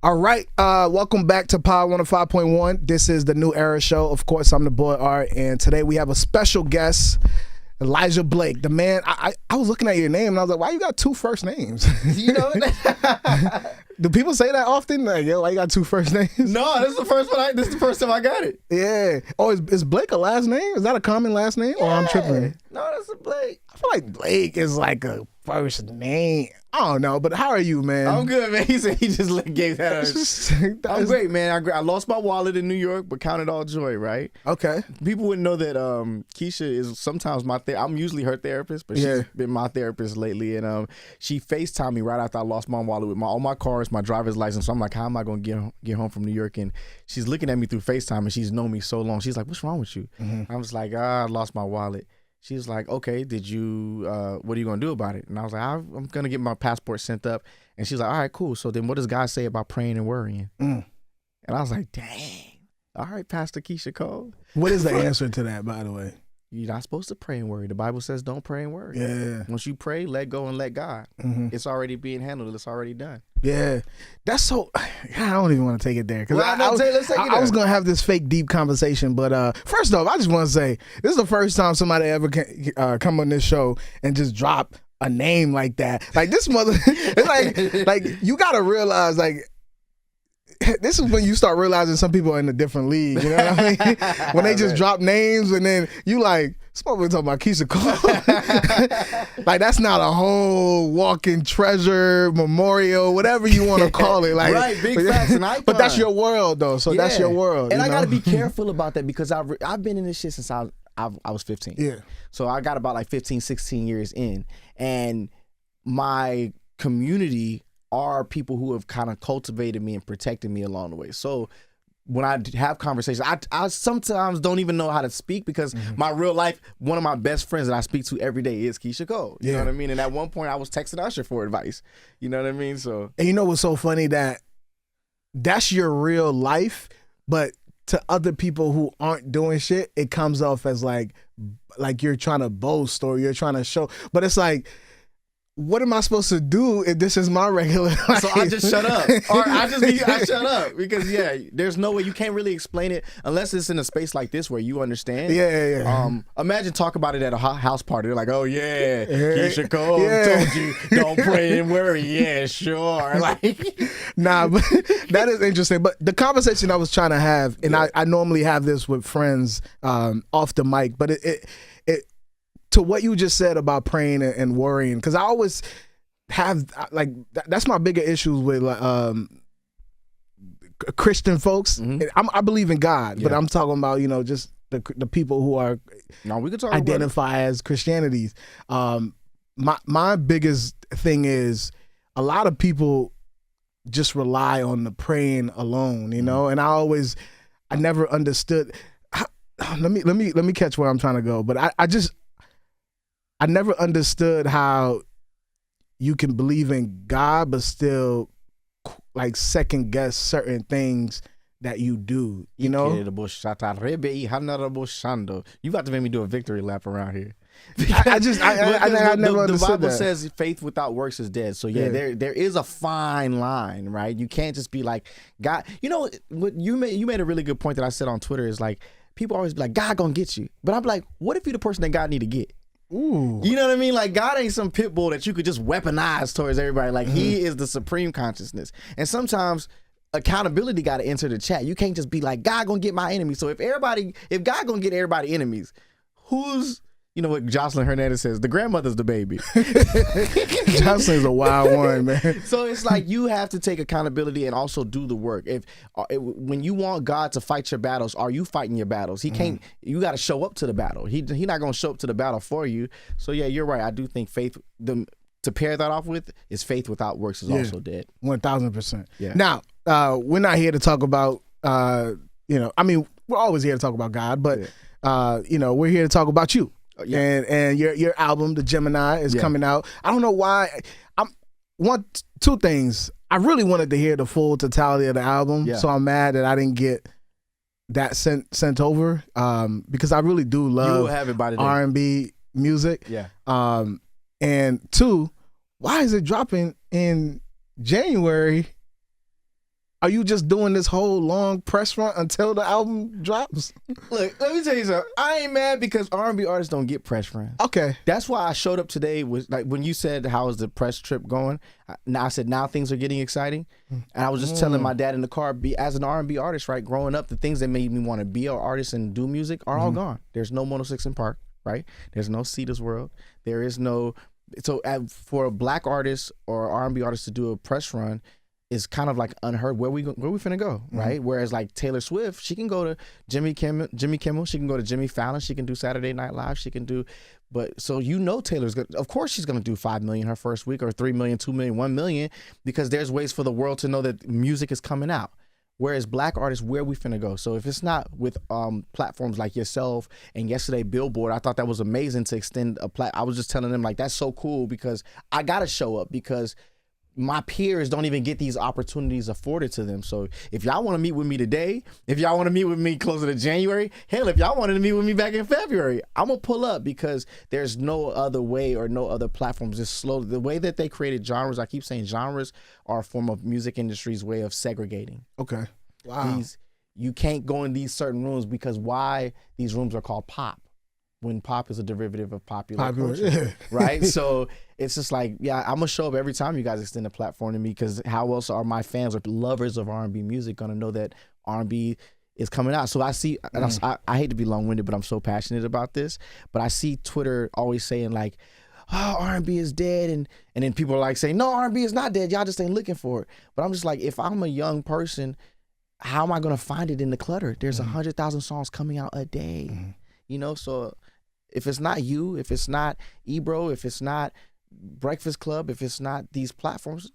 All right, welcome back to Power 105.1. This is the New Era Show. Of course, I'm the boy Art, and today we have a special guest, Elijah Blake. The man, I was looking at your name, and I was like, why you got two first names? You know Do people say that often? Like, yo, why you got two first names? No, this is the first one. This is the first time I got it. Yeah. Oh, is Blake a last name? Is that a common last name? Or I'm tripping? No, that's a Blake. I feel like Blake is like a first name. I don't know, but how are you, man? I'm good, man. He said he just gave that. I'm great, man. I lost my wallet in New York, but counted all joy, right? Okay. People wouldn't know that Keisha is sometimes my I'm usually her therapist, but she's been my therapist lately. And she FaceTimed me right after I lost my wallet with all my cars, my driver's license. So I'm like, how am I going to get home from New York? And she's looking at me through FaceTime, and she's known me so long. She's like, what's wrong with you? I was like, I lost my wallet. She's like, okay, what are you going to do about it? And I was like, I'm going to get my passport sent up. And she's like, all right, cool. So then what does God say about praying and worrying? And I was like, dang. All right, Pastor Keisha Cole. What is the answer to that, by the way? You're not supposed to pray and worry. The Bible says don't pray and worry. Yeah. Once you pray, let go and let God. It's already being handled. It's already done. Yeah. That's so, I don't even want to take it there. Because let's take it I was going to have this fake deep conversation. But first off, I just want to say, this is the first time somebody ever come on this show and just drop a name like that. Like this mother, it's like you got to realize, like, this is when you start realizing some people are in a different league, you know what I mean? When they just drop names and then you like, we're talking about Keisha Cole. Like, that's not a whole walking treasure, memorial, whatever you want to call it. Like, right, big facts and icon. But that's your world, though, so that's your world. And I got to be careful about that because I've been in this shit since I was 15. Yeah. So I got about like 15, 16 years in. And my community are people who have kind of cultivated me and protected me along the way. So when I have conversations, I sometimes don't even know how to speak because my real life, one of my best friends that I speak to every day is Keisha Cole. You know what I mean? And at one point I was texting Usher for advice. You know what I mean? So, and you know what's so funny? That's your real life, but to other people who aren't doing shit, it comes off as like you're trying to boast or you're trying to show. But it's like, what am I supposed to do if this is my regular life? So I just shut up. Or I shut up because there's no way you can't really explain it unless it's in a space like this where you understand. Yeah. Imagine talk about it at a house party. They're like, oh yeah, Keisha Cole told you don't pray and worry. Yeah, sure. Like, nah, but that is interesting. But the conversation I was trying to have, and I normally have this with friends off the mic, but it to what you just said about praying and worrying, because I always have, like, that's my bigger issues with Christian folks. I believe in God, but I'm talking about, just the people who are we can talk identify as Christianities. My biggest thing is a lot of people just rely on the praying alone, and I never understood. Let me catch where I'm trying to go, but I never understood how you can believe in God but still like second guess certain things that you do, you know? You about to make me do a victory lap around here. I never understood the Bible that. says faith without works is dead. So there is a fine line, right? You can't just be like, God, what you made a really good point that I said on Twitter is like, people always be like, God gonna get you. But I'm like, what if you're the person that God need to get? Ooh. You know what I mean? Like, God ain't some pit bull that you could just weaponize towards everybody. Like, he is the supreme consciousness. And sometimes accountability got to enter the chat. You can't just be like, God gonna get my enemies. So if God gonna get everybody enemies, who's, you know what Jocelyn Hernandez says, the grandmother's the baby. Jocelyn's a wild one, man. So it's like you have to take accountability and also do the work. When you want God to fight your battles, are you fighting your battles? He can't. You got to show up to the battle. He not going to show up to the battle for you. So yeah, you're right. I do think faith. To pair that off with is faith without works is also dead. 1000%. Yeah. Now we're not here to talk about. I mean, we're always here to talk about God, but we're here to talk about you. Yeah. And your album, the Gemini, is coming out. I don't know why. Two things. I really wanted to hear the full totality of the album, so I'm mad that I didn't get that sent over. Because I really do love R&B music. Yeah. And two, why is it dropping in January are you just doing this whole long press run until the album drops? Look, let me tell you something. I ain't mad because R&B artists don't get press runs. Okay. That's why I showed up today. Was like when you said how is the press trip going. Now I said now things are getting exciting, and I was just telling my dad in the car, as an R&B artist, right? Growing up, the things that made me want to be an artist and do music are all gone. There's no 106 in Park, right? There's no Cedar's World. There is no. So for a black artist or R&B artist to do a press run is kind of like unheard. Where we finna go, right? Whereas like Taylor Swift, she can go to Jimmy Kimmel, she can go to Jimmy Fallon, she can do Saturday Night Live, she can do, but so Taylor's gonna, of course she's gonna do 5 million her first week, or 3 million, 2 million, 1 million, because there's ways for the world to know that music is coming out. Whereas black artists, where we finna go? So if it's not with platforms like yourself and yesterday Billboard, I thought that was amazing to extend I was just telling them like that's so cool because I gotta show up because my peers don't even get these opportunities afforded to them. So if y'all want to meet with me today, if y'all want to meet with me closer to January, hell, if y'all wanted to meet with me back in February, I'm going to pull up because there's no other way or no other platforms. Just slow. The way that they created genres, I keep saying genres are a form of music industry's way of segregating. Okay. Wow. You can't go in these certain rooms because why these rooms are called pop, when pop is a derivative of popular culture, yeah. right? So it's just like, yeah, I'm gonna show up every time you guys extend a platform to me, because how else are my fans or lovers of R&B music gonna know that R&B is coming out? So I see, I hate to be long-winded, but I'm so passionate about this, but I see Twitter always saying like, oh, R&B is dead, and then people are like saying, no, R&B is not dead, y'all just ain't looking for it. But I'm just like, if I'm a young person, how am I gonna find it in the clutter? There's 100,000 songs coming out a day, you know? So if it's not you, if it's not Ebro, if it's not Breakfast Club, if it's not these platforms,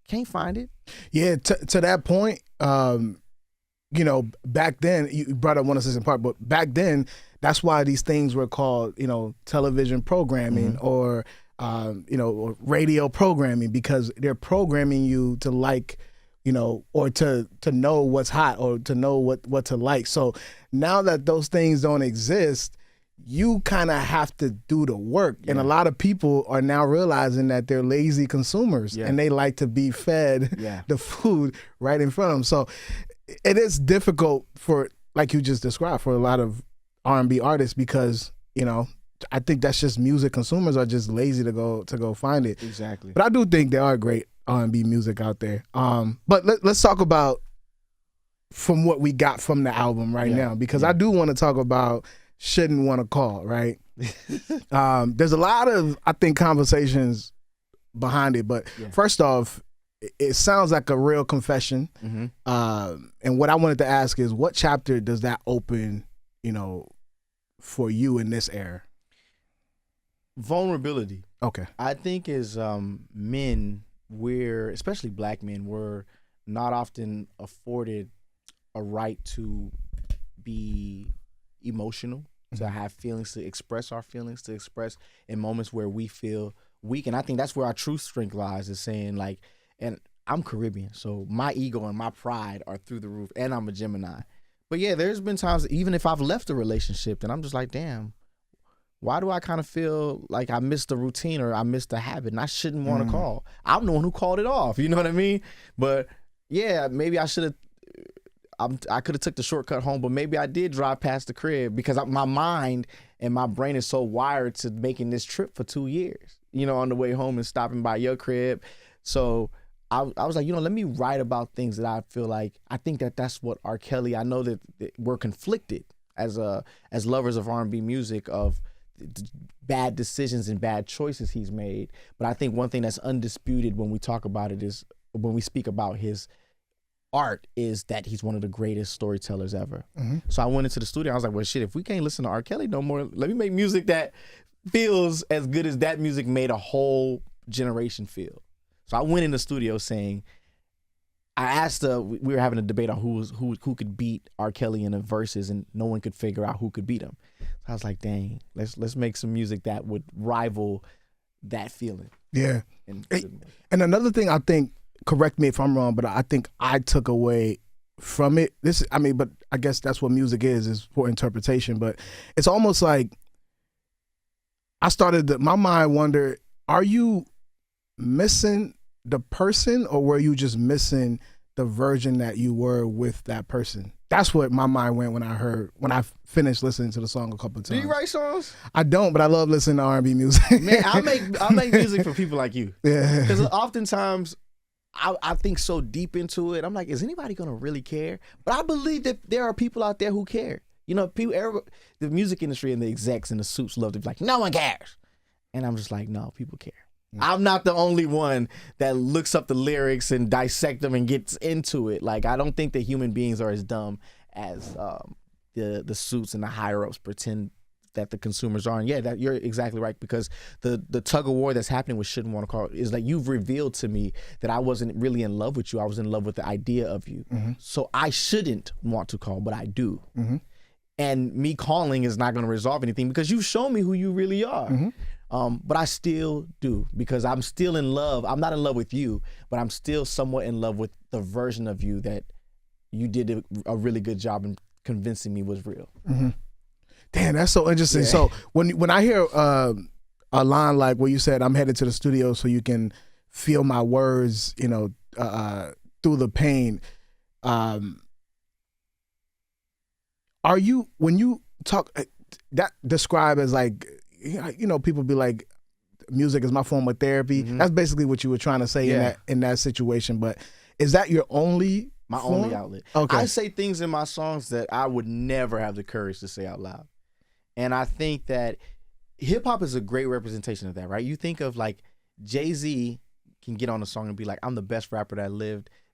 can't find it. Yeah, to that point, you know, back then, you brought up 106 in Park, but back then, that's why these things were called, you know, television programming or, you know, or radio programming, because they're programming you to like, you know, or to know what's hot or to know what to like. So now that those things don't exist, you kind of have to do the work. And a lot of people are now realizing that they're lazy consumers and they like to be fed the food right in front of them. So it is difficult for, like you just described, for a lot of R&B artists, because, you know, I think that's just music consumers are just lazy to go find it. Exactly. But I do think there are great R&B music out there. But let's talk about from what we got from the album right now, because I do want to talk about Shouldn't Want to Call, right? There's a lot of, I think, conversations behind it, but first off, it sounds like a real confession. And what I wanted to ask is, what chapter does that open, you know, for you in this era? Vulnerability. Okay. I think as men, especially black men, we're not often afforded a right to be emotional, to have feelings, to express our feelings, to express in moments where we feel weak. And I think that's where our true strength lies, is saying like, and I'm Caribbean, so my ego and my pride are through the roof, and I'm a Gemini. But yeah, there's been times, even if I've left a relationship, then I'm just like, damn, why do I kind of feel like I missed the routine or I missed the habit and I shouldn't want to call? I'm the one who called it off, you know what I mean? But yeah, maybe I should have, I could have took the shortcut home, but maybe I did drive past the crib because my mind and my brain is so wired to making this trip for 2 years, you know, on the way home and stopping by your crib. So I was like, you know, let me write about things that I feel like, I think that's what R. Kelly, I know that we're conflicted as lovers of R&B music, of bad decisions and bad choices he's made. But I think one thing that's undisputed when we talk about it is, when we speak about his art, is that he's one of the greatest storytellers ever. So I went into the studio, I was like, well, shit, if we can't listen to R. Kelly no more, let me make music that feels as good as that music made a whole generation feel. So I went in the studio saying, I asked, we were having a debate on who could beat R. Kelly in the verses, and no one could figure out who could beat him. So I was like, dang, let's make some music that would rival that feeling. Yeah. And another thing, I think, correct me if I'm wrong, but I think I took away from it, but I guess that's what music is for interpretation. But it's almost like my mind wondered, are you missing the person, or were you just missing the version that you were with that person. That's what my mind went when I finished listening to the song a couple of times. Do you write songs? I don't, but I love listening to R&B music. Man, I make music for people like you. Yeah. Because oftentimes I think so deep into it. I'm like, is anybody gonna really care? But I believe that there are people out there who care. You know, the music industry and the execs and the suits love to be like, no one cares. And I'm just like, no, people care. I'm not the only one that looks up the lyrics and dissect them and gets into it. Like, I don't think that human beings are as dumb as the suits and the higher ups pretend that the consumers are. And yeah, that you're exactly right, because the tug of war that's happening with Shouldn't Want to Call is like, you've revealed to me that I wasn't really in love with you. I was in love with the idea of you. Mm-hmm. So I shouldn't want to call, but I do. Mm-hmm. And me calling is not going to resolve anything because you've shown me who you really are. Mm-hmm. But I still do, because I'm still in love. I'm not in love with you, but I'm still somewhat in love with the version of you that you did a really good job in convincing me was real. Mm-hmm. Damn, that's so interesting. Yeah. So when I hear a line like where you said, I'm headed to the studio so you can feel my words, you know, through the pain. Are you, when you talk, that describe as like, you know, people be like, music is my form of therapy. Mm-hmm. That's basically what you were trying to say in that situation. But is that your only form? Only outlet? Okay. I say things in my songs that I would never have the courage to say out loud. And I think that hip hop is a great representation of that, right? You think of like Jay-Z can get on a song and be like, I'm the best rapper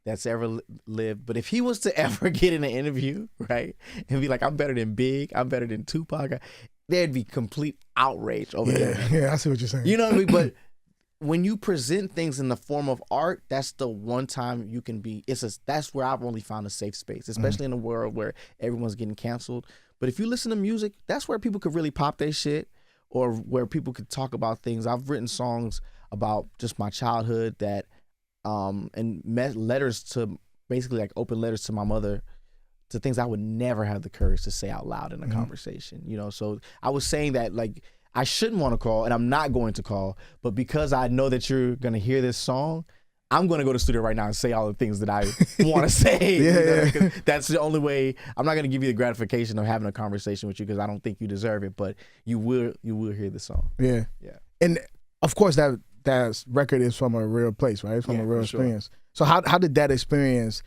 that's ever lived. But if he was to ever get in an interview, right, and be like, I'm better than Big, I'm better than Tupac, there'd be complete outrage over there. Yeah, I see what you're saying. You know what I mean? But when you present things in the form of art, that's the one time you can be, that's where I've only found a safe space, especially in a world where everyone's getting canceled. But if you listen to music, that's where people could really pop their shit, or where people could talk about things. I've written songs about just my childhood that, and letters to, basically like open letters to my mother, to things I would never have the courage to say out loud in a conversation, you know? So I was saying that, like, I shouldn't want to call, and I'm not going to call, but because I know that you're going to hear this song, I'm going to go to the studio right now and say all the things that I want to say. Yeah. That's the only way. I'm not going to give you the gratification of having a conversation with you, because I don't think you deserve it, but you will hear the song. Yeah. Yeah. And of course that record is from a real place, right? It's from a real experience. Sure. So how did that experience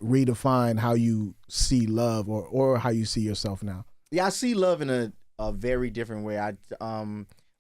redefine how you see love, or how you see yourself now? Yeah, I see love in a very different way.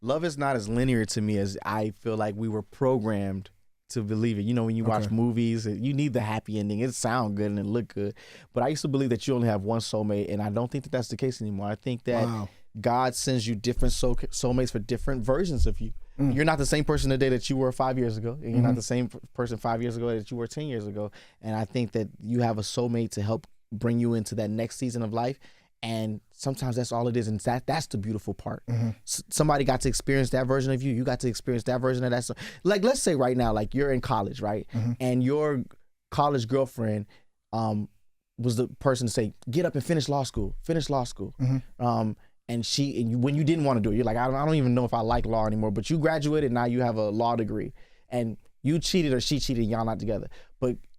Love is not as linear to me as I feel like we were programmed to believe it. You know, when you watch movies, you need the happy ending. It sound good and it look good. But I used to believe that you only have one soulmate, and I don't think that that's the case anymore. I think that God sends you different soulmates for different versions of you. You're not the same person today that you were 5 years ago. And you're not the same person 5 years ago that you were 10 years ago. And I think that you have a soulmate to help bring you into that next season of life. And sometimes that's all it is. And that's the beautiful part. Somebody got to experience that version of you. You got to experience that version of that. Like, let's say right now, like you're in college, right? And your college girlfriend was the person to say, get up and finish law school. And when you didn't want to do it, you're like, I don't even know if I like law anymore, but you graduated, now you have a law degree, and you cheated or she cheated, y'all not together.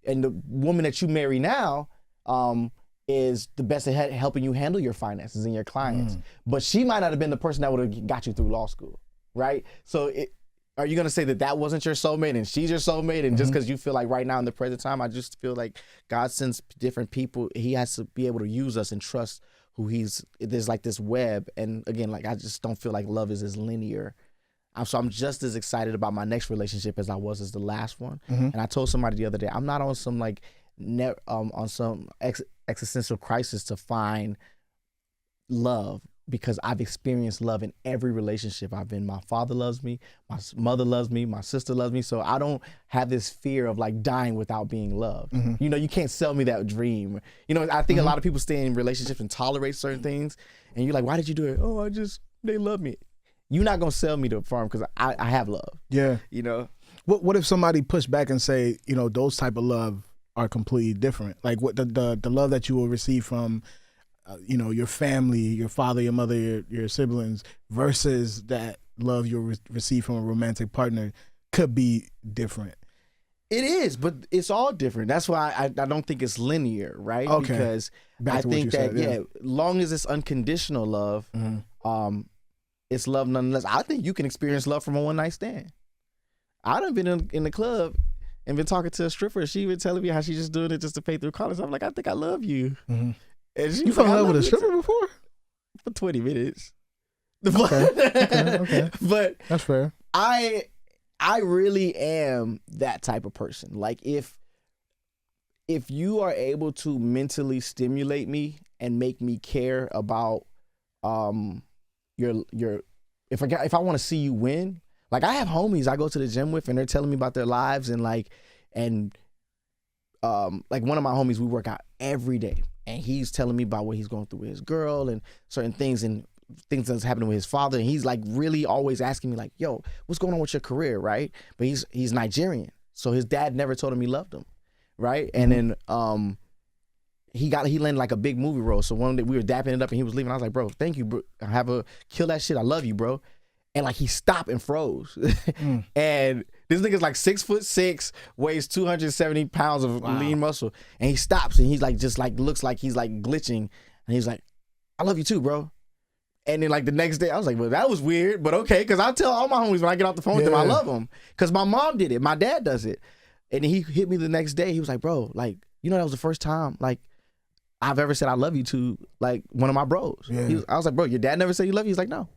And the woman that you marry now is the best at helping you handle your finances and your clients. But she might not have been the person that would have got you through law school, right? So are you gonna say that wasn't your soulmate and she's your soulmate, and just because you feel like right now in the present time, I just feel like God sends different people. He has to be able to use us and trust who there's like this web. And again, like, I just don't feel like love is as linear. So I'm just as excited about my next relationship as I was as the last one. And I told somebody the other day, I'm not on some like on some existential crisis to find love, because I've experienced love in every relationship I've been. My father loves me, my mother loves me, my sister loves me. So I don't have this fear of like dying without being loved. You know, you can't sell me that dream. You know, I think a lot of people stay in relationships and tolerate certain things, and you're like, why did you do it? Oh, they love me. You're not gonna sell me the farm, because I have love. Yeah. You know? What if somebody pushed back and say, you know, those type of love are completely different? Like what the love that you will receive from you know, your family, your father, your mother, your siblings, versus that love you'll receive from a romantic partner could be different. It is, but it's all different. That's why I don't think it's linear, right? Okay. Because Back I to what think you that said, long as it's unconditional love, it's love nonetheless. I think you can experience love from a one night stand. I done been in the club and been talking to a stripper. She been telling me how she's just doing it just to pay through college. I'm like, I think I love you. Mm-hmm. And she You was fell in like, love "I with a you stripper too." before? For 20 minutes. Okay. But That's fair. I really am that type of person. Like if you are able to mentally stimulate me and make me care about your if I want to see you win, like I have homies I go to the gym with and they're telling me about their lives and like one of my homies, we work out every day and he's telling me about what he's going through with his girl and certain things and things that's happening with his father, and he's like really always asking me like, yo, what's going on with your career, right? But he's Nigerian, so his dad never told him he loved him, right? And then he landed like a big movie role. So one day we were dapping it up and he was leaving. I was like, bro, thank you, bro. Kill that shit. I love you, bro. And like he stopped and froze. And this nigga's like 6'6", weighs 270 pounds of lean muscle. And he stops and he's like just like looks like he's like glitching. And he's like, I love you too, bro. And then like the next day, I was like, well, that was weird, but okay. Cause I tell all my homies when I get off the phone with them, I love them. Cause my mom did it. My dad does it. And he hit me the next day. He was like, bro, like, you know, that was the first time like I've ever said I love you to like one of my bros. Yeah. I was like, bro, your dad never said you love you? He's like, no.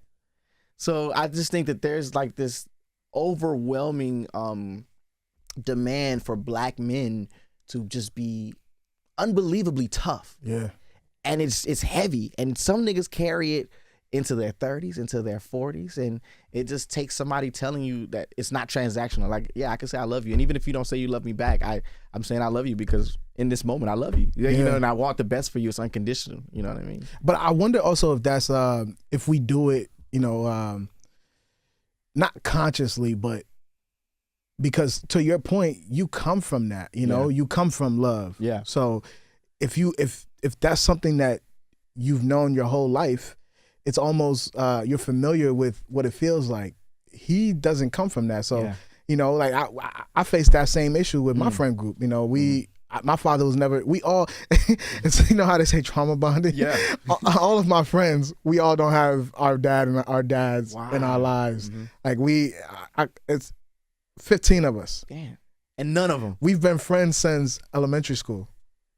So I just think that there's like this overwhelming demand for black men to just be unbelievably tough. Yeah. And it's heavy. And some niggas carry it into their 30s, into their 40s, and it just takes somebody telling you that it's not transactional. Like, yeah, I can say I love you, and even if you don't say you love me back, I'm saying I love you because in this moment I love you. You know, and I want the best for you. It's unconditional. You know what I mean? But I wonder also if that's if we do it, you know, not consciously, but because to your point, you come from that. You know, you come from love. Yeah. So if that's something that you've known your whole life, it's almost you're familiar with what it feels like. He doesn't come from that, so you know, like I faced that same issue with my friend group. You know, my father was never. We all, it's, you know how they say trauma bonding. Yeah, all of my friends, we all don't have our dad and our dads in our lives. Like it's 15 of us. Damn, and none of them. We've been friends since elementary school,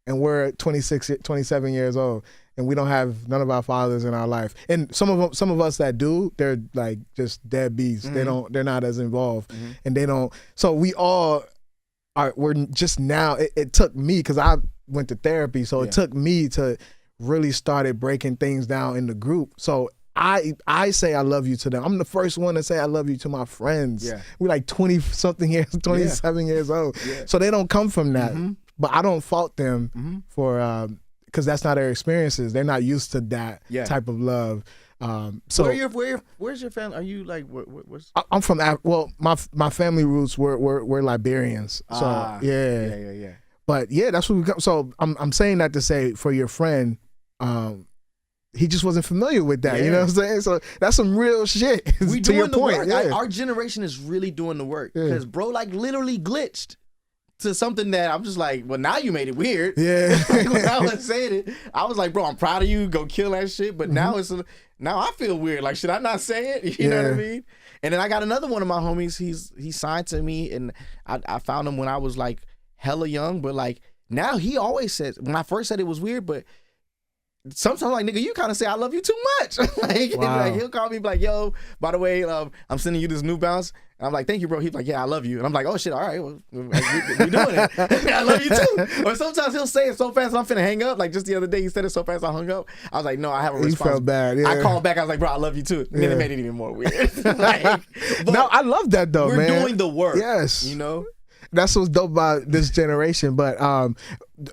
and we're 26, 27 years old. And we don't have none of our fathers in our life. And some of us that do, they're like just deadbeats. They're not as involved, and they don't. So we all we're just now. It took me because I went to therapy, so it took me to really started breaking things down in the group. So I say I love you to them. I'm the first one to say I love you to my friends. Yeah. We're like 20-something years, 27 years old. Yeah. So they don't come from that. But I don't fault them for. Because that's not their experiences. They're not used to that type of love. So where's your family? Are you like what's? I'm from my family roots were Liberians. So yeah. But yeah, that's what we come. So I'm saying that to say for your friend, he just wasn't familiar with that. You know what I'm saying? So that's some real shit. We to your doing the point. work. Yeah. Our generation is really doing the work because bro, like literally glitched to something that I'm just like, well, now you made it weird. Yeah. Like, when I was saying it, I was like, bro, I'm proud of you. Go kill that shit. But now now I feel weird. Like, should I not say it? You know what I mean? And then I got another one of my homies. He signed to me, and I found him when I was like hella young. But like now, he always says, when I first said it was weird, but sometimes I'm like, nigga, you kind of say I love you too much. like he'll call me like, yo, by the way, I'm sending you this New Balance. And I'm like, thank you, bro. He's like, yeah, I love you. And I'm like, oh shit, all right, well, we doing it. I love you too. Or sometimes he'll say it so fast I'm finna hang up. Like just the other day he said it so fast I hung up. I was like, no, I haven't responded. You felt bad. Yeah. I called back. I was like, bro, I love you too. And then it made it even more weird. No, I love that though, we're man. We're doing the work. Yes. You know? That's what's dope about this generation. But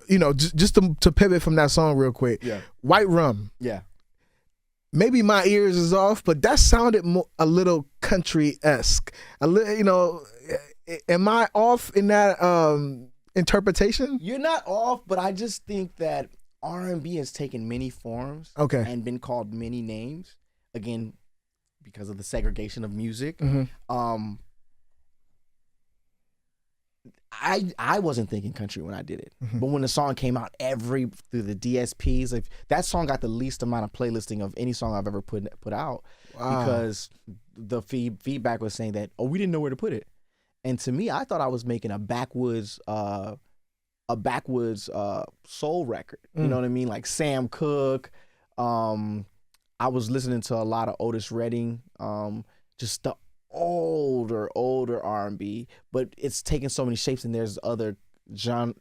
you know, just to pivot from that song real quick. Yeah. White Rum. Yeah. Maybe my ears is off, but that sounded a little country-esque. You know, am I off in that interpretation? You're not off, but I just think that R&B has taken many forms and been called many names. Again, because of the segregation of music. I wasn't thinking country when I did it, but when the song came out, through the DSPs, like that song got the least amount of playlisting of any song I've ever put out because the feedback was saying that we didn't know where to put it, and to me, I thought I was making a backwoods soul record. You know what I mean, like Sam Cooke. I was listening to a lot of Otis Redding, just the older R&B, but it's taken so many shapes, and there's other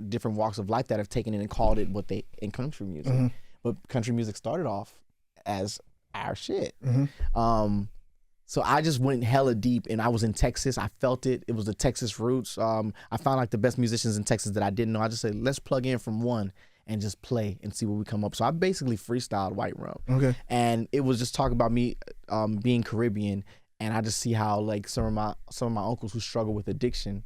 different walks of life that have taken it and called it what they in country music. But country music started off as our shit. So I just went hella deep, and I was in Texas. I felt it. It was the Texas roots. I found like the best musicians in Texas that I didn't know. I just said, let's plug in from one and just play and see what we come up. So I basically freestyled White Rum. Okay. And it was just talking about me being Caribbean. And I just see how like some of my uncles who struggle with addiction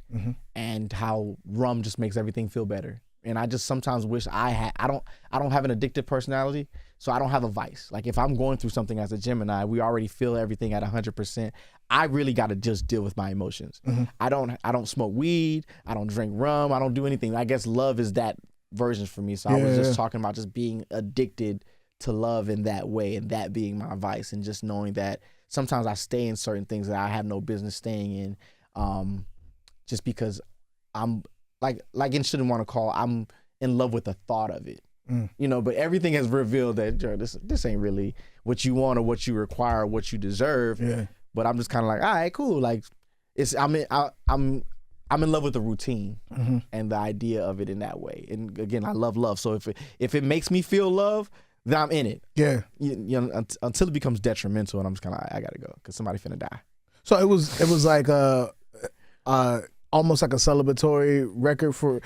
and how rum just makes everything feel better. And I just sometimes wish I don't have an addictive personality, so I don't have a vice. Like if I'm going through something as a Gemini, we already feel everything at 100%. I really got to just deal with my emotions. I don't smoke weed. I don't drink rum. I don't do anything. I guess love is that version for me. So I was just talking about just being addicted to love in that way, and that being my vice, and just knowing that sometimes I stay in certain things that I have no business staying in, just because I'm like in Shouldn't Want to Call, I'm in love with the thought of it, you know. But everything has revealed that this ain't really what you want or what you require or what you deserve. Yeah. But I'm just kind of like, all right, cool. Like I'm in love with the routine and the idea of it in that way. And again, I love love. So if it makes me feel love, then I'm in it. Yeah. You know, until it becomes detrimental, and I'm just kind of, I gotta go because somebody finna die. So it was like almost like a celebratory record for.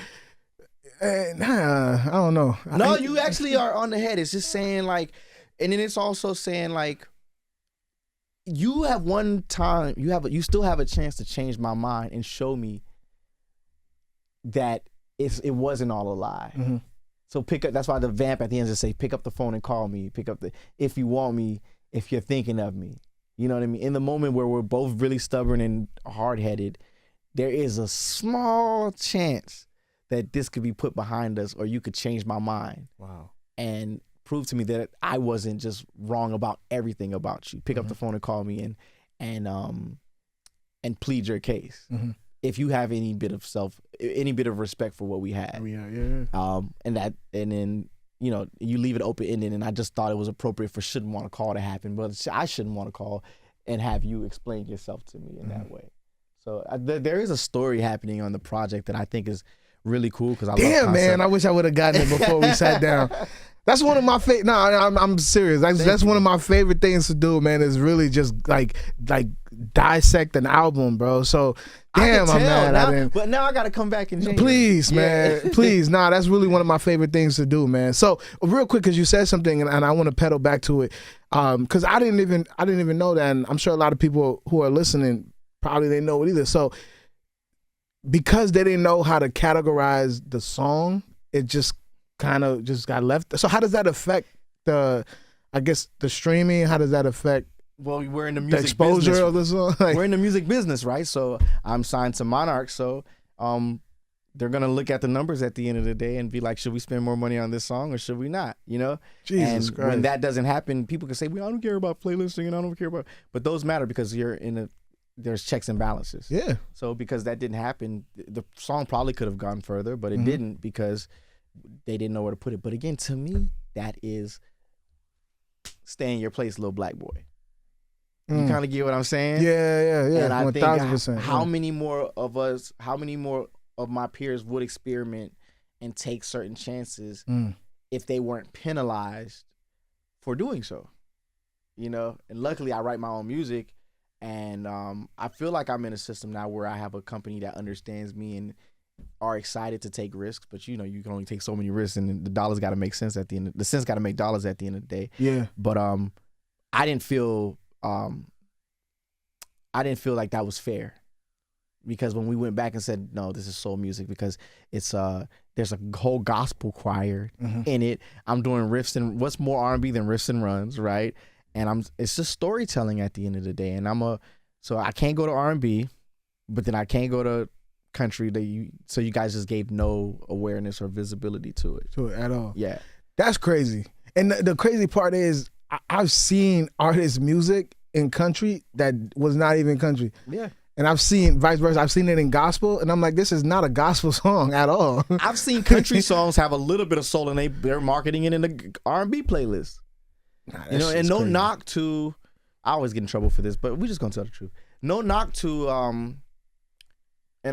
I don't know. No, you actually are on the head. It's just saying like, and then it's also saying like, you have one time, you still have a chance to change my mind and show me that it wasn't all a lie. So pick up. That's why the vamp at the end just say, pick up the phone and call me. Pick up if you want me, if you're thinking of me. You know what I mean? In the moment where we're both really stubborn and hard-headed, there is a small chance that this could be put behind us, or you could change my mind. Wow. And prove to me that I wasn't just wrong about everything about you. Pick up the phone and call me and plead your case. If you have any bit of respect for what we had. And then, you know, you leave it open-ended, and I just thought it was appropriate for Shouldn't Want to Call to happen, but I shouldn't want to call and have you explain yourself to me in that way. So there is a story happening on the project that I think is really cool because I love concept. Man, I wish I would have gotten it before we sat down. That's one of my favorite. No, I'm serious. That's one of my favorite things to do, man. Is really just like dissect an album, bro. So damn, I'm mad. But now I got to come back and change. Please, man, please. Nah, that's really one of my favorite things to do, man. So real quick, because you said something, and I want to pedal back to it, because I didn't even know that, and I'm sure a lot of people who are listening probably didn't know it either. So because they didn't know how to categorize the song, it just kind of just got left. So how does that affect the streaming? How does that affect we're in the music exposure business. Of the song? We're in the music business, right? So I'm signed to Monarch, so they're gonna look at the numbers at the end of the day and be like, should we spend more money on this song or should we not? You know? Jesus and Christ. When that doesn't happen, people can say, well, I don't care about playlisting and I don't care about, but those matter because there's checks and balances. Yeah. So because that didn't happen, the song probably could have gone further, but it didn't because they didn't know where to put it. But again, to me, that is stay in your place, little black boy. You kind of get what I'm saying? Yeah. And I 1,000%. think how many more of my peers would experiment and take certain chances if they weren't penalized for doing so? You know? And luckily, I write my own music. And I feel like I'm in a system now where I have a company that understands me and are excited to take risks. But you know, you can only take so many risks, and the dollars got to make sense at the end. The sense got to make dollars at the end of the day. Yeah. But I didn't feel like that was fair, because when we went back and said, no, this is soul music because it's there's a whole gospel choir in it. I'm doing riffs, and what's more R&B than riffs and runs, right? And it's just storytelling at the end of the day. And so I can't go to R&B, but then I can't go to country so you guys just gave no awareness or visibility to it. To it at all. Yeah. That's crazy. And the crazy part is I've seen artists' music in country that was not even country. Yeah. And I've seen vice versa. I've seen it in gospel, and I'm like, this is not a gospel song at all. I've seen country songs have a little bit of soul, and they're marketing it in the R&B playlist. Nah, You know, and no crazy. knock to, I always get in trouble for this, but we just gonna tell the truth. No knock to an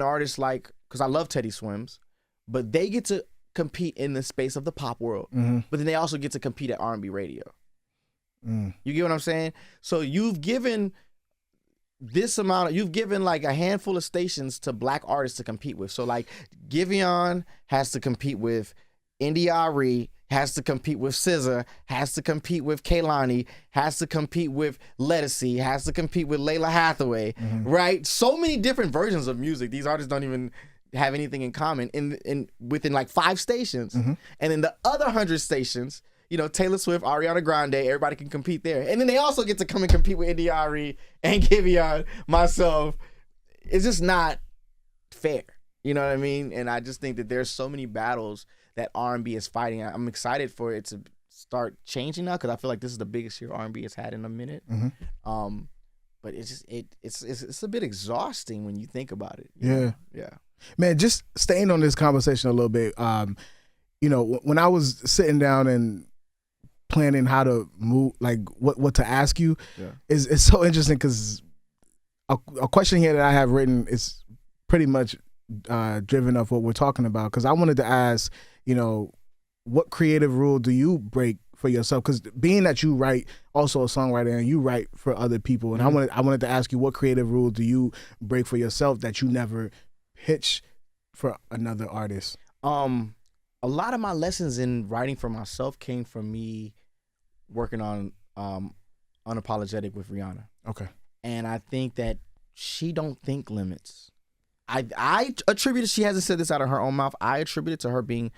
artist like, because I love Teddy Swims, but they get to compete in the space of the pop world, but then they also get to compete at R&B radio. You get what I'm saying? So you've given like a handful of stations to black artists to compete with. So like Giveon has to compete with India.Arie, has to compete with SZA, has to compete with Kehlani, has to compete with Ledisi, has to compete with Layla Hathaway, right? So many different versions of music. These artists don't even have anything in common within like 5 stations. And then the other 100 stations, you know, Taylor Swift, Ariana Grande, everybody can compete there. And then they also get to come and compete with India.Arie and Giveon, myself. It's just not fair. You know what I mean? And I just think that there's so many battles that R&B is fighting. I'm excited for it to start changing now because I feel like this is the biggest year R&B has had in a minute. But it's just it's a bit exhausting when you think about it. You know? Yeah. Man, just staying on this conversation a little bit. You know, when I was sitting down and planning how to move, like what to ask you, is so interesting because a question here that I have written is pretty much driven off what we're talking about. Because I wanted to ask, you know, what creative rule do you break for yourself? Because being that you write, also a songwriter, and you write for other people, and I wanted to ask you, what creative rule do you break for yourself that you never pitch for another artist? A lot of my lessons in writing for myself came from me working on Unapologetic with Rihanna. Okay. And I think that she don't think limits. I attribute it, she hasn't said this out of her own mouth, I attribute it to her being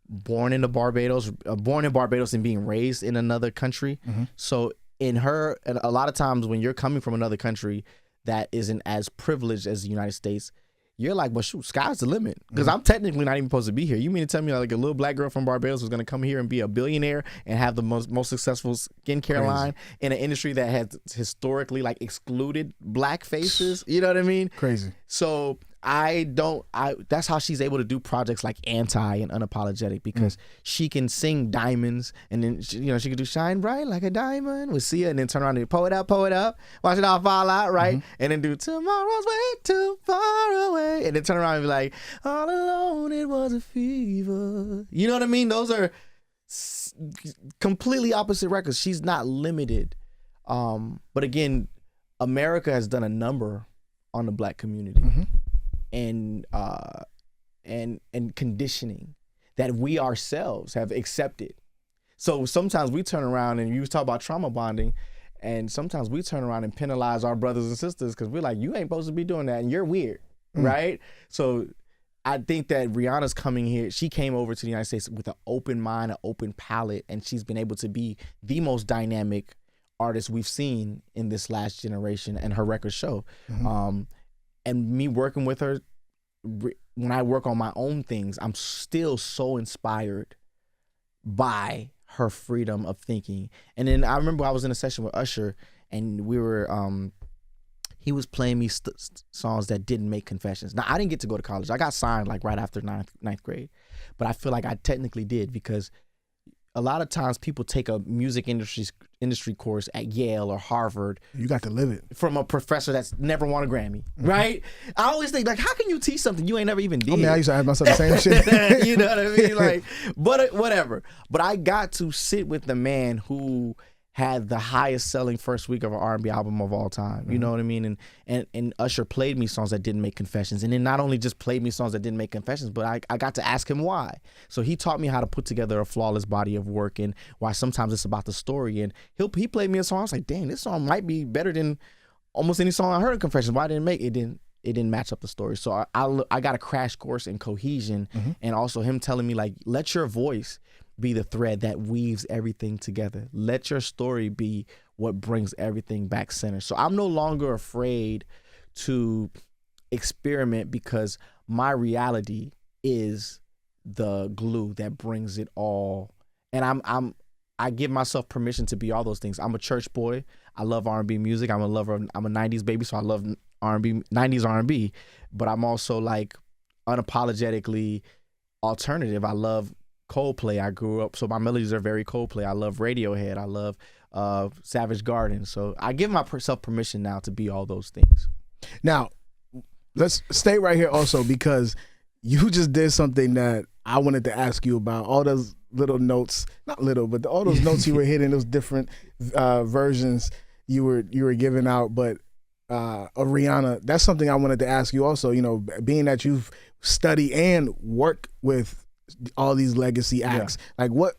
born in Barbados and being raised in another country. So in her, and a lot of times when you're coming from another country that isn't as privileged as the United States, you're like, well, shoot, sky's the limit. Because I'm technically not even supposed to be here. You mean to tell me like a little black girl from Barbados was going to come here and be a billionaire and have the most successful skincare line in an industry that has historically like excluded black faces? You know what I mean? Crazy. So that's how she's able to do projects like Anti and Unapologetic, because she can sing Diamonds, and then she can do Shine Bright Like a Diamond with Sia, and then turn around and pull it up, watch it all fall out, right? And then do Tomorrow's Way Too Far Away, and then turn around and be like, All Alone It Was a Fever. You know what I mean? Those are completely opposite records. She's not limited. But again, America has done a number on the black community. And conditioning that we ourselves have accepted. So sometimes we turn around, and you talk about trauma bonding, and sometimes we turn around and penalize our brothers and sisters because we're like, you ain't supposed to be doing that and you're weird, right? So I think that Rihanna's coming here. She came over to the United States with an open mind, an open palette, and she's been able to be the most dynamic artist we've seen in this last generation, and her records show. And me working with her, when I work on my own things, I'm still so inspired by her freedom of thinking. And then I remember I was in a session with Usher, and we were, he was playing me songs that didn't make confessions. Now, I didn't get to go to college. I got signed like right after ninth grade, but I feel like I technically did, because a lot of times people take a music industry course at Yale or Harvard. You got to live it. From a professor that's never won a Grammy, right? I always think, like, how can you teach something you ain't never even did? I mean, I used to ask myself the same shit. You know what I mean? Like, but whatever. But I got to sit with the man who had the highest selling first week of an R&B album of all time. You know what I mean? And Usher played me songs that didn't make confessions. And then not only just played me songs that didn't make confessions, but I got to ask him why. So he taught me how to put together a flawless body of work, and why sometimes it's about the story. And he played me a song. I was like, dang, this song might be better than almost any song I heard in Confessions. Why didn't it make it? It didn't match up the story. So I got a crash course in cohesion, and also him telling me, like, let your voice be the thread that weaves everything together. Let your story be what brings everything back center. So I'm no longer afraid to experiment because my reality is the glue that brings it all. And I give myself permission to be all those things. I'm a church boy. I love R&B music. I'm a lover. I'm a 90s baby, so I love R&B, 90s R&B. But I'm also like unapologetically alternative. I love Coldplay. I grew up, so my melodies are very Coldplay. I love Radiohead. I love Savage Garden. So I give myself permission now to be all those things. Now, let's stay right here also, because you just did something that I wanted to ask you about. All those little notes, not little, but all those notes you were hitting, those different versions you were giving out, but of Rihanna, that's something I wanted to ask you also. You know, being that you've studied and worked with all these legacy acts, like what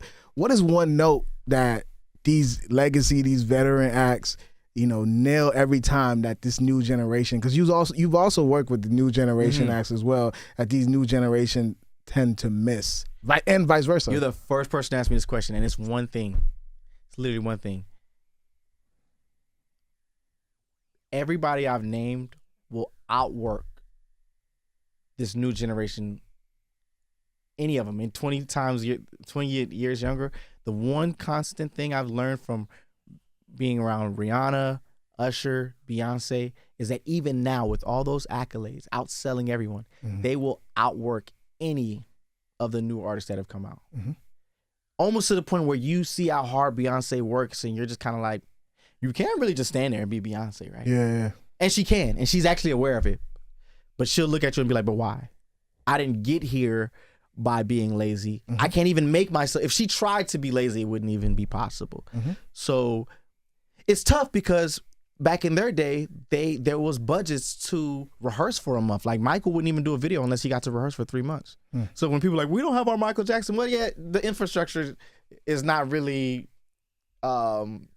is one note that these veteran acts, you know, nail every time that this new generation, because you've also worked with the new generation acts as well, that these new generation tend to miss, and vice versa. You're the first person to ask me this question, and it's one thing. It's literally one thing. Everybody I've named will outwork this new generation, any of them, in 20 years younger. The one constant thing I've learned from being around Rihanna, Usher, Beyonce, is that even now, with all those accolades, outselling everyone, they will outwork any of the new artists that have come out. Almost to the point where you see how hard Beyonce works, and you're just kind of like, you can't really just stand there and be Beyonce, right? Yeah. And she can, and she's actually aware of it. But she'll look at you and be like, but why? I didn't get here by being lazy. I can't even make myself, if she tried to be lazy, it wouldn't even be possible. So it's tough because back in their day, there was budgets to rehearse for a month. Like Michael wouldn't even do a video unless he got to rehearse for 3 months. So when people are like, we don't have our Michael Jackson, well, yeah, the infrastructure is not really in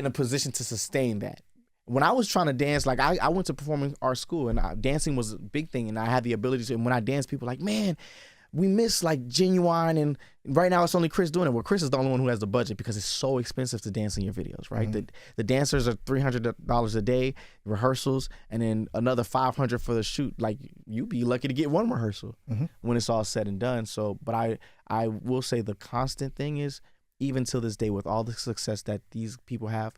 a position to sustain that. When I was trying to dance, like I went to performing arts school, and dancing was a big thing, and I had the ability to. And when I danced, people were like, man, we miss like Genuine, and right now it's only Chris doing it. Well, Chris is the only one who has the budget because it's so expensive to dance in your videos, right? The dancers are $300 a day, rehearsals, and then another $500 for the shoot. Like you'd be lucky to get one rehearsal when it's all said and done. So, but I will say the constant thing is, even till this day, with all the success that these people have,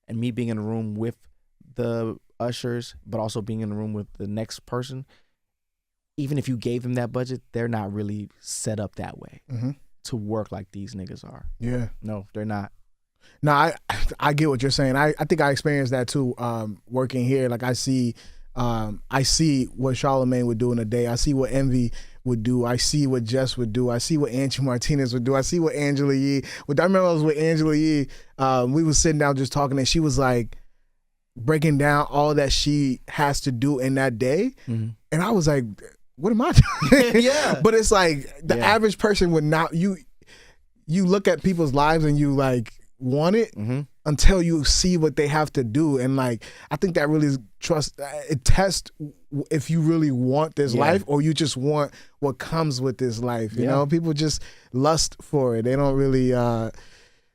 and me being in a room with the Ushers, but also being in the room with the next person, even if you gave them that budget, they're not really set up that way to work like these niggas are. Yeah. No, they're not. No, I get what you're saying. I think I experienced that too, working here. Like I see what Charlamagne would do in a day. I see what Envy would do. I see what Jess would do. I see what Angie Martinez would do. I see what Angela Yee. I remember I was with Angela Yee. We was sitting down just talking, and she was like breaking down all that she has to do in that day. And I was like, what am I doing? But it's like the average person would not, you look at people's lives and you like want it until you see what they have to do. And like, I think that really it tests if you really want this life, or you just want what comes with this life. You know, people just lust for it. They don't really, I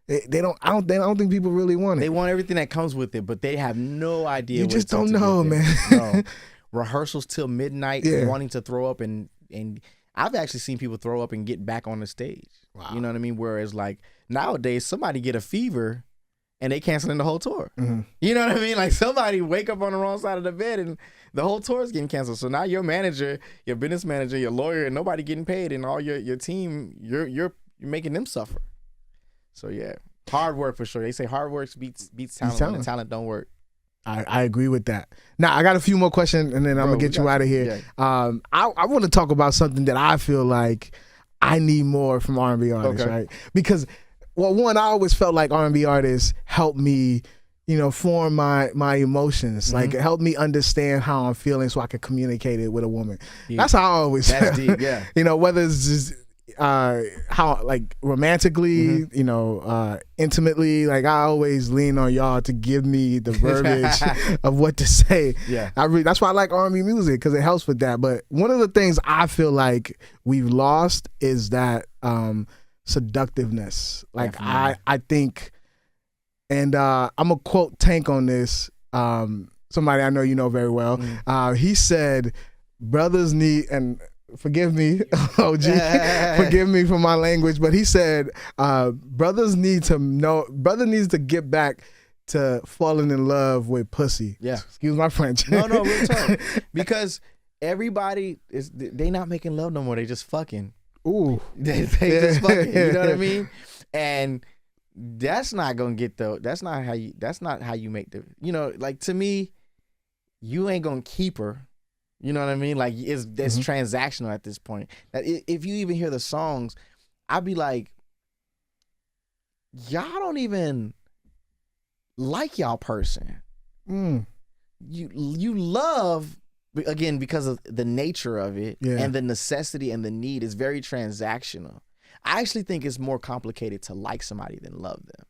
don't think people really want it. They want everything that comes with it, but they have no idea. You just don't know, man. No. Rehearsals till midnight, wanting to throw up, and I've actually seen people throw up and get back on the stage. Wow. You know what I mean? Whereas like nowadays, somebody get a fever and they canceling the whole tour. You know what I mean? Like somebody wake up on the wrong side of the bed and the whole tour is getting canceled. So now your manager, your business manager, your lawyer, and nobody getting paid, and all your team, you're making them suffer. So yeah, hard work for sure. They say hard work beats talent, when the talent don't work. I agree with that. Now I got a few more questions, and then I'm gonna get you out of here. I want to talk about something that I feel like I need more from R&B artists, right? Because, well, one, I always felt like R&B artists helped me, you know, form my emotions, like help me understand how I'm feeling, so I can communicate it with a woman. That's how I always. That's deep, yeah. You know, whether it's just how like romantically, you know, intimately, like I always lean on y'all to give me the verbiage of what to say. That's why I like R&B music, because it helps with that. But one of the things I feel like we've lost is that seductiveness. Like I think, and I'm gonna quote Tank on this. somebody I know you know very well. He said, brothers need, and forgive me, OG, forgive me for my language, but he said, brothers needs to get back to falling in love with pussy. Yeah. Excuse my French. No, real talk. Because everybody they not making love no more. They just fucking. Ooh. They just fucking. You know what I mean? And that's not gonna get that's not how you make the, like, to me, you ain't gonna keep her. You know what I mean? Like, that's transactional at this point. If you even hear the songs, I'd be like, y'all don't even like y'all person. You love, again, because of the nature of it and the necessity and the need is very transactional. I actually think it's more complicated to like somebody than love them.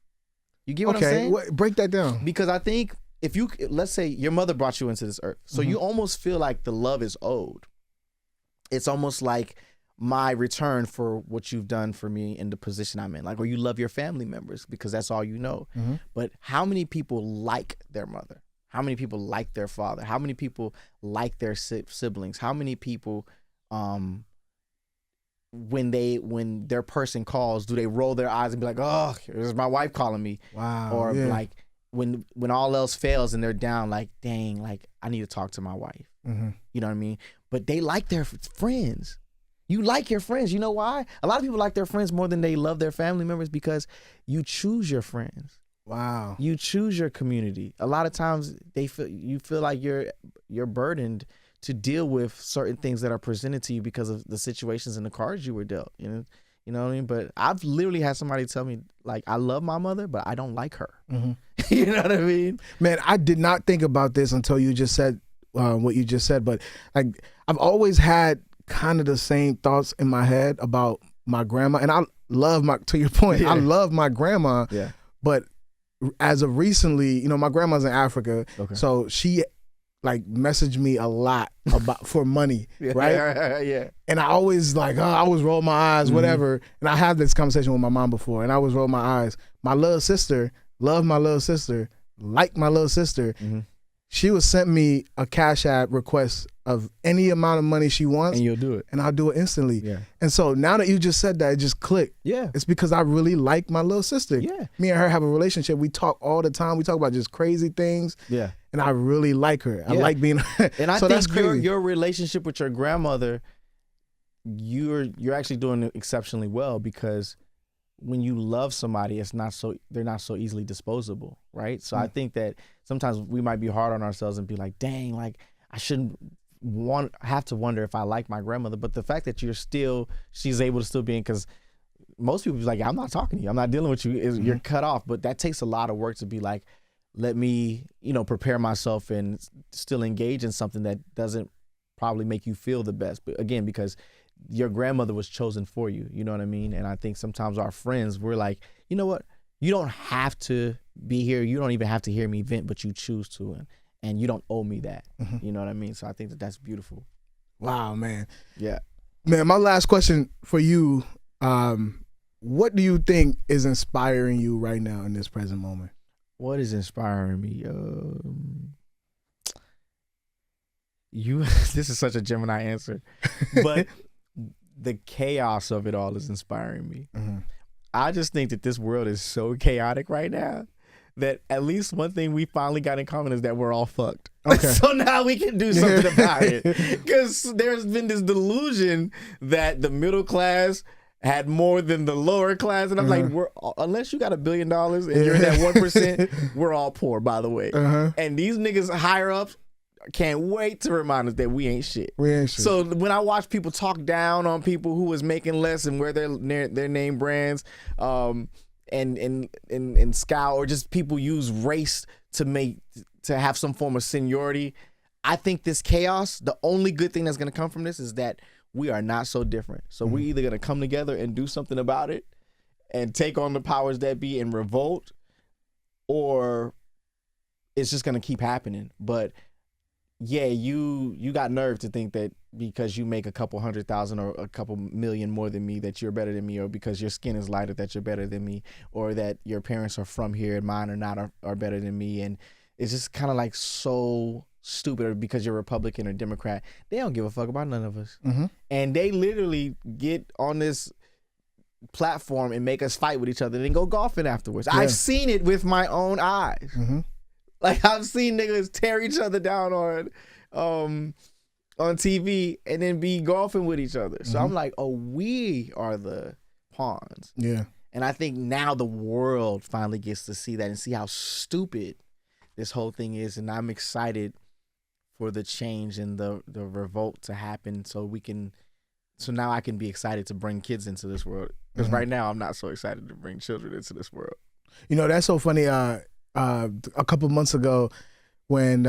You get what I'm saying? Break that down. Because I think let's say your mother brought you into this earth, so you almost feel like the love is owed. It's almost like my return for what you've done for me in the position I'm in. Like, or you love your family members because that's all you know. But how many people like their mother? How many people like their father? How many people like their siblings? How many people, when their person calls, do they roll their eyes and be like, oh, here's my wife calling me? Wow. Or like when all else fails and they're down, like, dang, like, I need to talk to my wife. You know what I mean? But they like their friends. You like your friends. You know why? A lot of people like their friends more than they love their family members because you choose your friends. Wow. You choose your community. A lot of times you feel like you're burdened to deal with certain things that are presented to you because of the situations and the cards you were dealt. You know what I mean? But I've literally had somebody tell me, like, I love my mother, but I don't like her. You know what I mean? Man, I did not think about this until you just said what you just said. But like, I've always had kind of the same thoughts in my head about my grandma, and I love to your point, I love my grandma. Yeah. But as of recently, my grandma's in Africa, so she like messaged me a lot for money, right? Yeah. And I always I always roll my eyes, whatever. And I had this conversation with my mom before, and I always roll my eyes. My little sister, love my little sister, like my little sister. She would send me a Cash App request of any amount of money she wants. And you'll do it. And I'll do it instantly. Yeah. And so now that you just said that, it just clicked. Yeah. It's because I really like my little sister. Yeah. Me and her have a relationship. We talk all the time. We talk about just crazy things. Yeah. And I really like her. I like being And I think your relationship with your grandmother, you're actually doing it exceptionally well, because when you love somebody, they're not so easily disposable, right? So I think that sometimes we might be hard on ourselves and be like, dang, like, I shouldn't have to wonder if I like my grandmother. But the fact that she's able to still be in, because most people be like, I'm not talking to you, I'm not dealing with you, you're cut off. But that takes a lot of work to be like, let me, prepare myself and still engage in something that doesn't probably make you feel the best. But again, because your grandmother was chosen for you, you know what I mean? And I think sometimes our friends, we're like, you know what? You don't have to be here. You don't even have to hear me vent, but you choose to, and you don't owe me that. You know what I mean? So I think that's beautiful. Wow, man. Yeah. Man, my last question for you, what do you think is inspiring you right now in this present moment? What is inspiring me? This is such a Gemini answer, but the chaos of it all is inspiring me. I just think that this world is so chaotic right now that at least one thing we finally got in common is that we're all fucked. Okay. So now we can do something about it. Because there's been this delusion that the middle class had more than the lower class. And I'm like, unless you got $1 billion and you're in that 1%, we're all poor, by the way. And these niggas higher ups can't wait to remind us that we ain't shit. So when I watch people talk down on people who was making less and wear their name brands, and scowl, or just people use race to have some form of seniority, I think this chaos, the only good thing that's gonna come from this is that we are not so different. So we're either gonna come together and do something about it and take on the powers that be and revolt, or it's just gonna keep happening. But yeah, you got nerve to think that because you make a couple 100,000 or a couple million more than me that you're better than me, or because your skin is lighter that you're better than me, or that your parents are from here and mine are not are better than me. And is just kind of like so stupid, or because you're Republican or Democrat. They don't give a fuck about none of us. And they literally get on this platform and make us fight with each other and then go golfing afterwards. I've seen it with my own eyes. Like, I've seen niggas tear each other down on TV and then be golfing with each other. So I'm like, oh, we are the pawns. Yeah. And I think now the world finally gets to see that and see how stupid this whole thing is. And I'm excited for the change and the revolt to happen, so now I can be excited to bring kids into this world. Because right now I'm not so excited to bring children into this world. You know, that's so funny. A couple months ago, when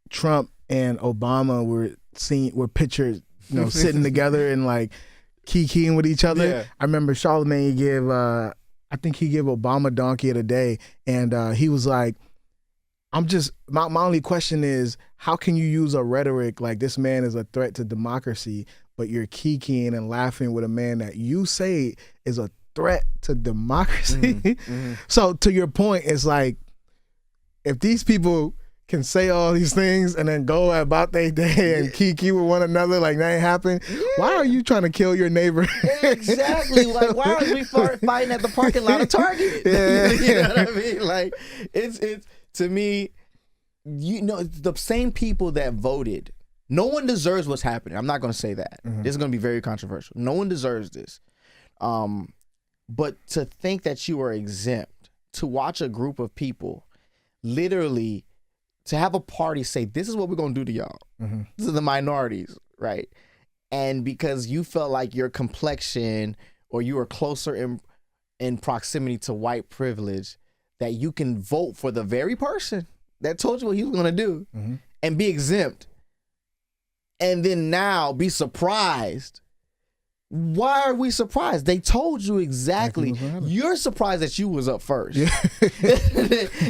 Trump and Obama were pictured, you know, sitting together and like kikiing with each other. Yeah. I remember Charlamagne I think he gave Obama Donkey of the Day, and he was like, my only question is, how can you use a rhetoric like this man is a threat to democracy, but you're kikiing and laughing with a man that you say is a threat to democracy? So to your point, it's like, if these people can say all these things and then go about their day and kiki with one another like that ain't happened, why are you trying to kill your neighbor? Exactly. Like, why are we fighting at the parking lot of Target? You know what I mean? Like, it's to me, you know, the same people that voted, no one deserves what's happening. I'm not going to say that. This is going to be very controversial. No one deserves this. But to think that you are exempt, to watch a group of people literally, to have a party say, this is what we're going to do to y'all. This is the minorities, right? And because you felt like your complexion or you were closer in proximity to white privilege, that you can vote for the very person that told you what he was going to do and be exempt. And then now be surprised. Why are we surprised? They told you exactly. You're surprised that you was up first. Yeah.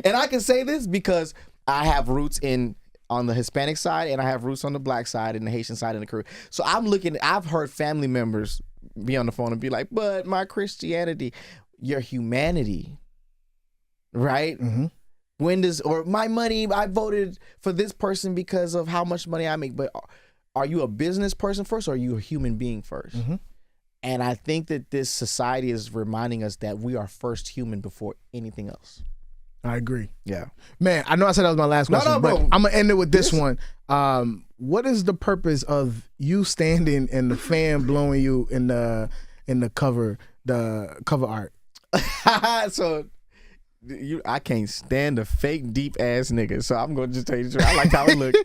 And I can say this because I have roots on the Hispanic side and I have roots on the Black side and the Haitian side and the Caribbean. So I've heard family members be on the phone and be like, but my Christianity, your humanity, right? When or my money, I voted for this person because of how much money I make. But are you a business person first, or are you a human being first? And I think that this society is reminding us that we are first human before anything else. I agree. Yeah. Man, I know I said that was my last question, bro. but I'm going to end it with this one. What is the purpose of you standing and the fan blowing you in the cover art? So I can't stand a fake deep ass nigga, so I'm gonna just tell you the truth. I like how it look.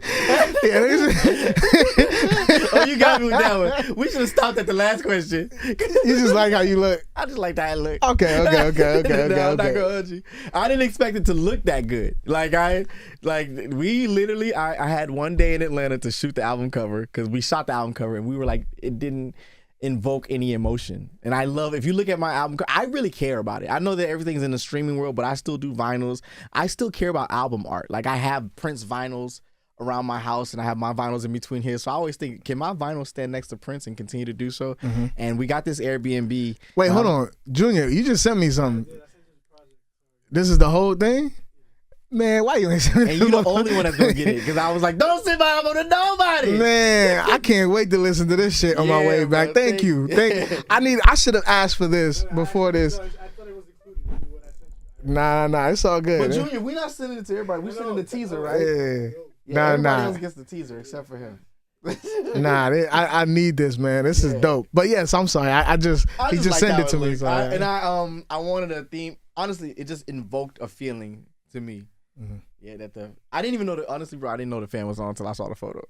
Oh, you got me with that one. We should have stopped at the last question. You just like how you look. I just like how it look. Okay. No, I'm not gonna hold you. I didn't expect it to look that good. I had one day in Atlanta to shoot the album cover, because we shot the album cover and we were like, it didn't invoke any emotion. And I love, if you look at my album, I really care about it. I know that everything's in the streaming world, but I still do vinyls. I still care about album art. Like, I have Prince vinyls around my house and I have my vinyls in between here. So I always think, can my vinyl stand next to Prince and continue to do so? And we got this Airbnb. Wait, hold on. Junior, you just sent me something. This is the whole thing? Man, why you ain't sending me? And you the only one that's gonna get it, because I was like, don't send my album to nobody. Man, I can't wait to listen to this shit on my way back. Thank you. I should have asked for this before this. I thought it was included when I sent you. Nah, it's all good. But Junior, we not sending it to everybody. We sending the teaser, right? Yeah. Everybody else gets the teaser except for him. I need this, man. This is dope. But yes, I'm sorry. He just like sent it to me. So I wanted a theme. Honestly, it just invoked a feeling to me. Yeah, I didn't even know that. Honestly, bro, I didn't know the fan was on until I saw the photo.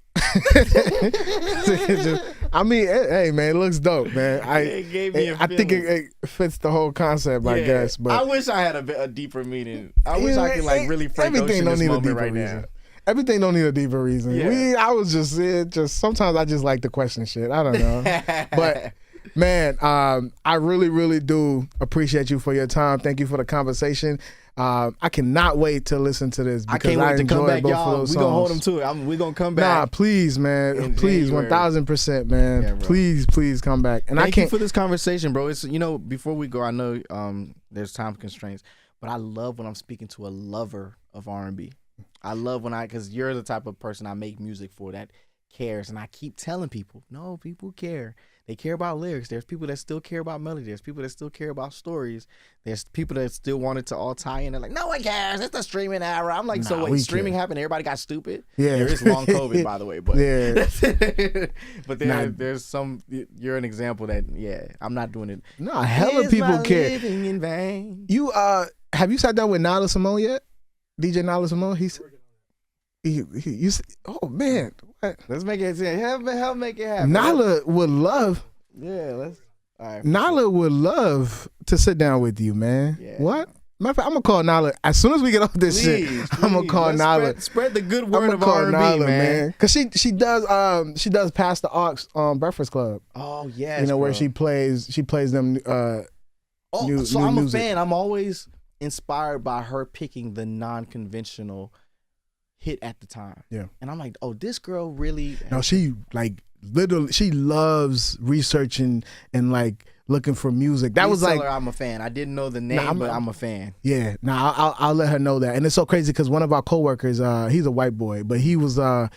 I mean, hey, man, it looks dope, man. It gave me a I think it fits the whole concept, I guess. But I wish I had a deeper meaning. I wish I could really Frank Ocean this moment right now. Everything don't need a deeper reason. Yeah. I was just sometimes I just like to question shit. I don't know, but. Man, I really, really do appreciate you for your time. Thank you for the conversation. I cannot wait to listen to this, because I can't wait to come back, both y'all. of those We songs. gonna hold them to it. We gonna come back. Nah, please, man. Please, January. 1000%, man. Yeah, please come back. And Thank you for this conversation, bro. It's, before we go, I know there's time constraints, but I love when I'm speaking to a lover of R&B. I love because you're the type of person I make music for that cares, and I keep telling people, no, people care. They care about lyrics. There's people that still care about melody. There's people that still care about stories. There's people that still want it to all tie in. They're like, no one cares. It's the streaming era. I'm like, so wait, streaming happened. Everybody got stupid. Yeah, there is long COVID, by the way, but yeah. but there's some. You're an example that I'm not doing it. No, hella people care. Living in vain. You have you sat down with Nala Simone yet? DJ Nala Simone. Oh man, what? Let's make it help make it happen. Nala would love. Yeah, let's. All right. Nala would love to sit down with you, man. Yeah. What? Matter of fact, I'm gonna call Nala as soon as we get off this shit. I'm gonna call Nala. Spread the good word of call R&B, Nala, man. Cause she does Pass the Aux on Breakfast Club. Oh yes, you know, bro. where she plays them. New I'm music. a fan. I'm always inspired by her picking the non-conventional hit at the time. Yeah. And I'm like, oh, this girl really. No, she literally she loves researching and looking for music. That was tell her I'm a fan. I didn't know the name, but I'm a fan. Yeah. I'll let her know that. And it's so crazy because one of our coworkers, he's a white boy, but he was on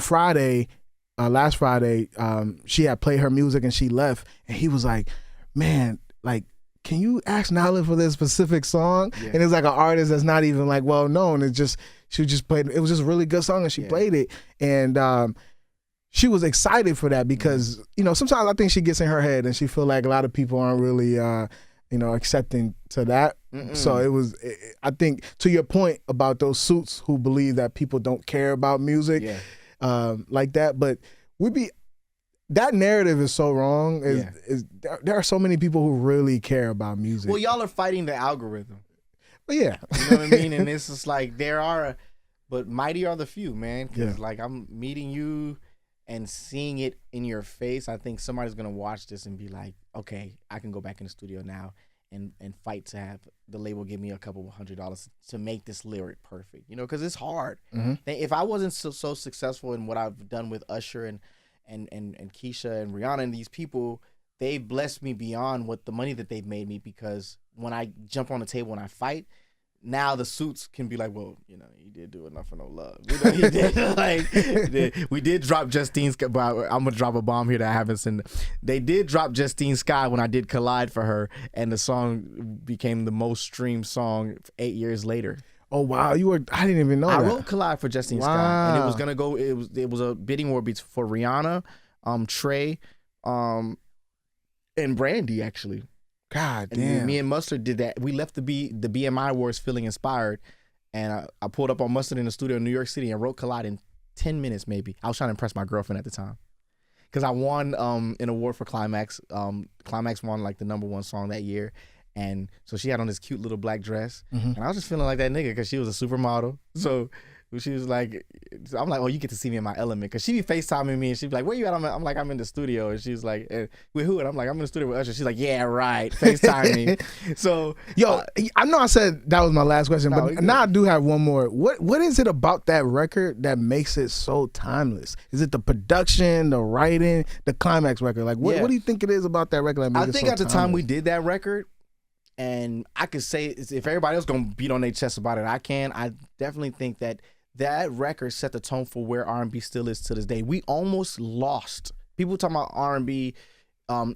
Friday, last Friday, she had played her music and she left, and he was like, man, can you ask Nala for this specific song? Yeah. And it's an artist that's not even well known. It's just she just played. It was just a really good song, and she played it, and she was excited for that because sometimes I think she gets in her head and she feel like a lot of people aren't really accepting to that. So it was. I think to your point about those suits who believe that people don't care about music, like that, but that narrative is so wrong. There are so many people who really care about music. Well, y'all are fighting the algorithm. But yeah. You know what I mean? And it's just but mighty are the few, man. Because I'm meeting you and seeing it in your face. I think somebody's going to watch this and be like, okay, I can go back in the studio now and fight to have the label give me a couple $100 to make this lyric perfect. Because it's hard. Mm-hmm. If I wasn't so successful in what I've done with Usher and Keisha and Rihanna and these people, they blessed me beyond what the money that they've made me, because when I jump on the table and I fight, now the suits can be like, well, you did do enough for no love. He did. We did drop Justine Sky, but I'm gonna drop a bomb here that I haven't seen. They did drop Justine Sky when I did Collide for her, and the song became the most streamed song 8 years later. Oh wow, I didn't even know that. I wrote Collide for Justine Sky, and it was gonna go. It was a bidding war for Rihanna, Trey, and Brandy actually. God damn. And me and Mustard did that. We left the BMI Awards feeling inspired, and I pulled up on Mustard in the studio in New York City and wrote Collide in 10 minutes maybe. I was trying to impress my girlfriend at the time, because I won an award for Climax. Climax won the #1 song that year. And so she had on this cute little black dress. Mm-hmm. And I was just feeling like that nigga because she was a supermodel. So she was like, I'm like, oh, you get to see me in my element. Because she be FaceTiming me and she'd be like, where you at? I'm like, I'm in the studio. And she's like, with who? And I'm like, I'm in the studio with Usher. She's like, yeah, right. FaceTime me. So. Yo, I know I said that was my last question, but now I do have one more. What is it about that record that makes it so timeless? Is it the production, the writing, the Climax record? What do you think it is about that record that makes it so timeless? At the time we did that record, and I could say, if everybody else gonna beat on their chest about it, I can. I definitely think that record set the tone for where R&B still is to this day. We almost lost. People talking about R&B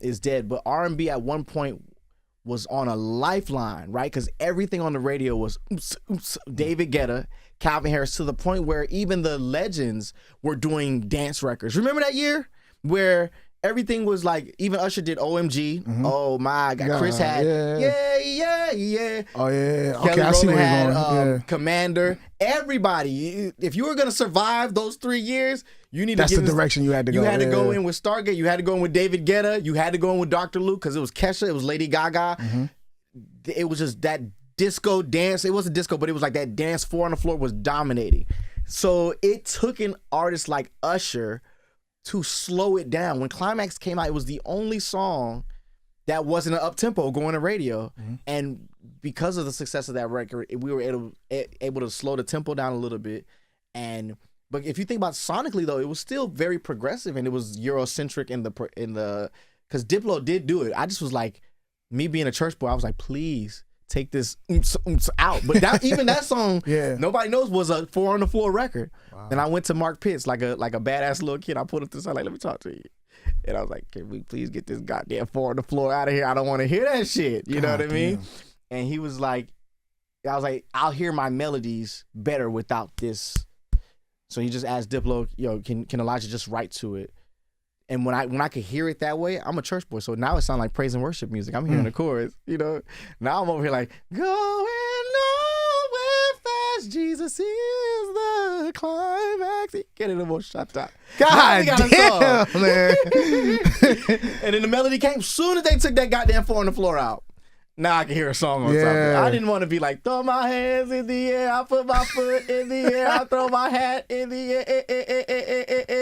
is dead, but R&B at one point was on a lifeline, right? Because everything on the radio was David Guetta, Calvin Harris, to the point where even the legends were doing dance records. Remember that year where everything was even Usher did OMG. Mm-hmm. Oh my God. Chris had yeah. Oh yeah. Kelly Okay, I see where had, you're going. Commander. Everybody. If you were gonna survive those 3 years, you need That's to the direction you had to go. You had to go in with Stargate. You had to go in with David Guetta. You had to go in with Dr. Luke because it was Kesha. It was Lady Gaga. Mm-hmm. It was just that disco dance. It wasn't disco, but it was like that dance 4 on the floor was dominating. So it took an artist like Usher to slow it down. When Climax came out, it was the only song that wasn't an up-tempo going to radio. Mm-hmm. And because of the success of that record, we were able to slow the tempo down a little bit. But if you think about sonically, though, it was still very progressive, and it was Eurocentric in the because Diplo did do it. I just was like, me being a church boy, I was like, please take this out. But even that song, nobody knows was a 4 on the Floor record. Wow. And I went to Mark Pitts like a badass little kid. I put up this song like, let me talk to you. And I was like, can we please get this goddamn 4 on the Floor out of here? I don't want to hear that shit. You know what I mean? And he was like, I was like, I'll hear my melodies better without this. So he just asked Diplo, can Elijah just write to it? And when I could hear it that way, I'm a church boy, so now it sounds like praise and worship music. I'm hearing the chorus, Now I'm over here like, going nowhere fast, Jesus is the climax. Get it, more shut up. God damn, man. And then the melody came soon as they took that goddamn 4 on the Floor out. Now I can hear a song on something. I didn't want to be like, throw my hands in the air, I put my foot in the air, I throw my hat in the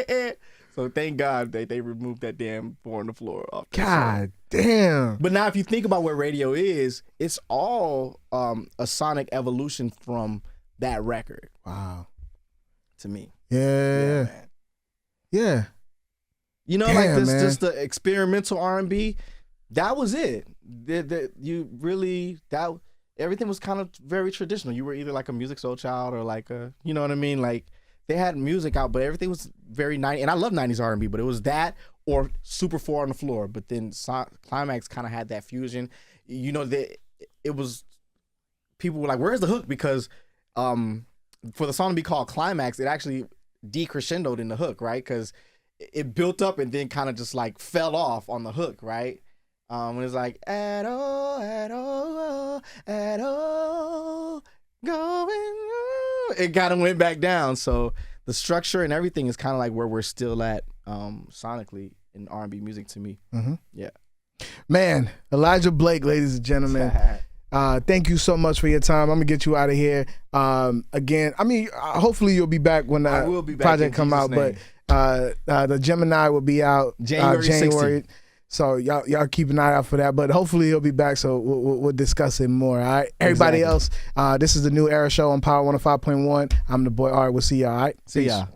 air. So thank God they removed that damn 4 on the Floor off. God damn. But now if you think about what radio is, it's all a sonic evolution from that record. Wow. To me. Yeah. Man. Yeah. Damn, like this, man. Just the experimental R&B, that was it. Everything was kind of very traditional. You were either like a Music Soul Child or like a, you know what I mean? Like, they had music out, but everything was very 90s. And I love 90s R&B, but it was that or Super 4 on the Floor. But then Climax kind of had that fusion. It was, people were like, where's the hook? Because for the song to be called Climax, it actually decrescendoed in the hook, right? Because it built up and then kind of just like fell off on the hook, right? When it's like, at all, going, it kind of went back down. So the structure and everything is kind of like where we're still at sonically in R&B music to me. Mm-hmm. Yeah. Man, Elijah Blake, ladies and gentlemen. Thank you so much for your time. I'm gonna get you out of here. Again, I mean, hopefully you'll be back when the project come out. Name. But the Gemini will be out January. So y'all keep an eye out for that. But hopefully he'll be back, so we'll discuss it more. All right. Everybody else, this is the New Era Show on Power 105.1. I'm the boy Art. We'll see y'all. All right. See y'all.